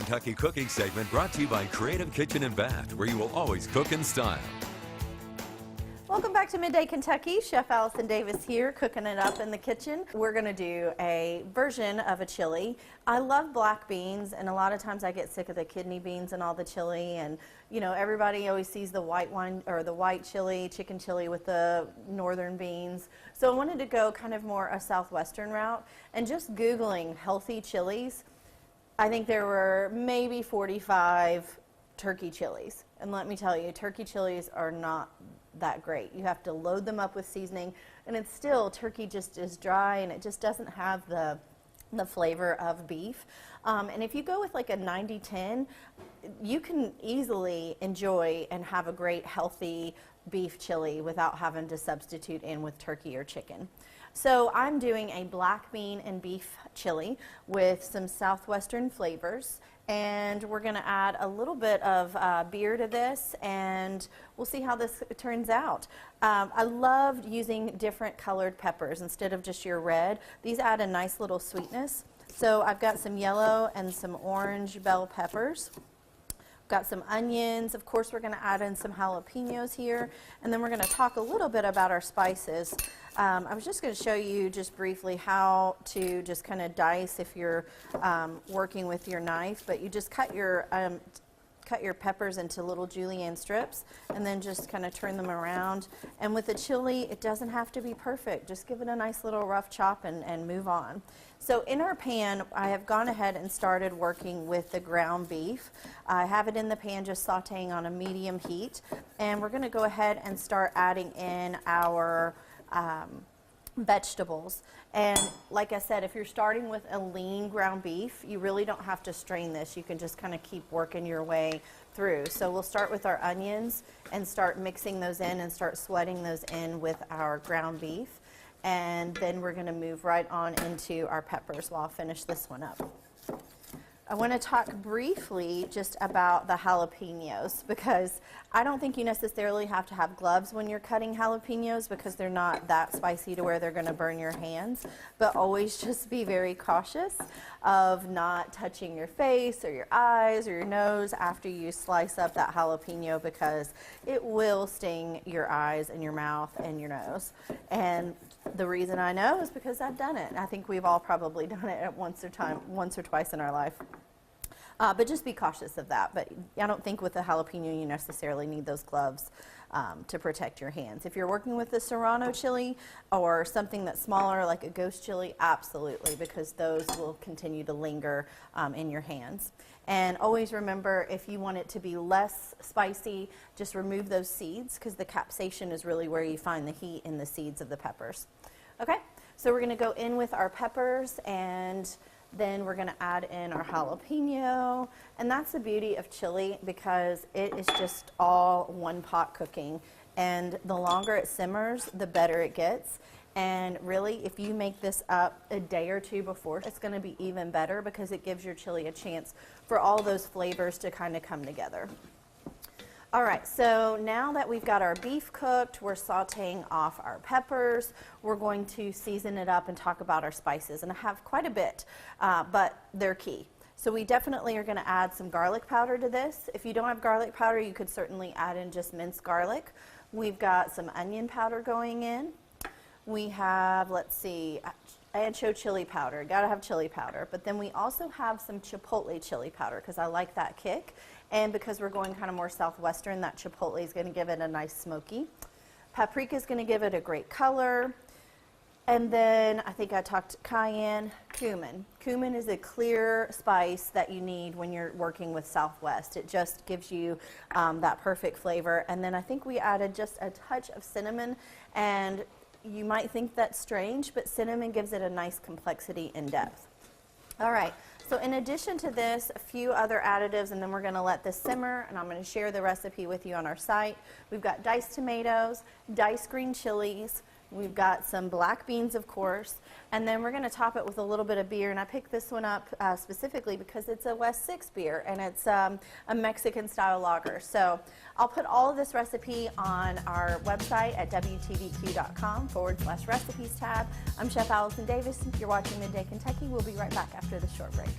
Kentucky cooking segment brought to you by Creative Kitchen and Bath, where you will always cook in style. Welcome back to Midday Kentucky. Chef Allison Davis here, cooking it up in the kitchen. We're going to do a version of a chili. I love black beans, and a lot of times I get sick of the kidney beans and all the chili, and you know, everybody always sees the white one or the white chili, chicken chili with the northern beans. So I wanted to go kind of more a southwestern route, and just Googling healthy chilies, I think there were maybe 45 turkey chilies. And let me tell you, turkey chilies are not that great. You have to load them up with seasoning, and it's still, turkey just is dry, and it just doesn't have the flavor of beef. And if you go with like a 90-10, you can easily enjoy and have a great healthy beef chili without having to substitute in with turkey or chicken. So I'm doing a black bean and beef chili with some southwestern flavors, and we're going to add a little bit of beer to this, and we'll see how this turns out. I loved using different colored peppers instead of just your red. These add a nice little sweetness. So I've got some yellow and some orange bell peppers. Got some onions. Of course, we're going to add in some jalapenos here, and then we're going to talk a little bit about our spices. I was just going to show you just briefly how to just kind of dice if you're working with your knife, but you just cut your peppers into little julienne strips and then just kind of turn them around. And with the chili, it doesn't have to be perfect. Just give it a nice little rough chop and move on. So in our pan, I have gone ahead and started working with the ground beef. I have it in the pan just sauteing on a medium heat, and we're going to go ahead and start adding in our vegetables. And like I said, if you're starting with a lean ground beef, you really don't have to strain this. You can just kind of keep working your way through. So we'll start with our onions and start mixing those in and start sweating those in with our ground beef. And then we're going to move right on into our peppers while I finish this one up. I want to talk briefly just about the jalapenos, because I don't think you necessarily have to have gloves when you're cutting jalapenos, because they're not that spicy to where they're going to burn your hands. But always just be very cautious of not touching your face or your eyes or your nose after you slice up that jalapeno, because it will sting your eyes and your mouth and your nose. And the reason I know is because I've done it. I think we've all probably done it at once or twice in our life. But just be cautious of that. But I don't think with a jalapeno you necessarily need those gloves to protect your hands. If you're working with a serrano chili or something that's smaller like a ghost chili, absolutely, because those will continue to linger in your hands. And always remember, if you want it to be less spicy, just remove those seeds, because the capsaicin is really where you find the heat in the seeds of the peppers. Okay, so we're going to go in with our peppers, and then we're going to add in our jalapeno. And that's the beauty of chili, because it is just all one pot cooking. And the longer it simmers, the better it gets. And really, if you make this up a day or two before, it's going to be even better, because it gives your chili a chance for all those flavors to kind of come together. All right, so now that we've got our beef cooked, we're sauteing off our peppers. We're going to season it up and talk about our spices. And I have quite a bit, but they're key. So we definitely are going to add some garlic powder to this. If you don't have garlic powder, you could certainly add in just minced garlic. We've got some onion powder going in. We have, let's see, ancho chili powder. Gotta have chili powder. But then we also have some chipotle chili powder, because I like that kick. And because we're going kind of more southwestern, that chipotle is going to give it a nice smoky. Paprika is going to give it a great color. And then I think I talked cayenne, cumin. Cumin is a clear spice that you need when you're working with Southwest. It just gives you that perfect flavor. And then I think we added just a touch of cinnamon, and you might think that's strange, but cinnamon gives it a nice complexity and depth. All right, so in addition to this, a few other additives, and then we're going to let this simmer, and I'm going to share the recipe with you on our site. We've got diced tomatoes, diced green chilies, we've got some black beans, of course, and then we're going to top it with a little bit of beer. And I picked this one up specifically because it's a West 6 beer, and it's a Mexican-style lager. So I'll put all of this recipe on our website at wtbq.com/recipes tab. I'm Chef Allison Davis. You're watching Midday Kentucky. We'll be right back after this short break.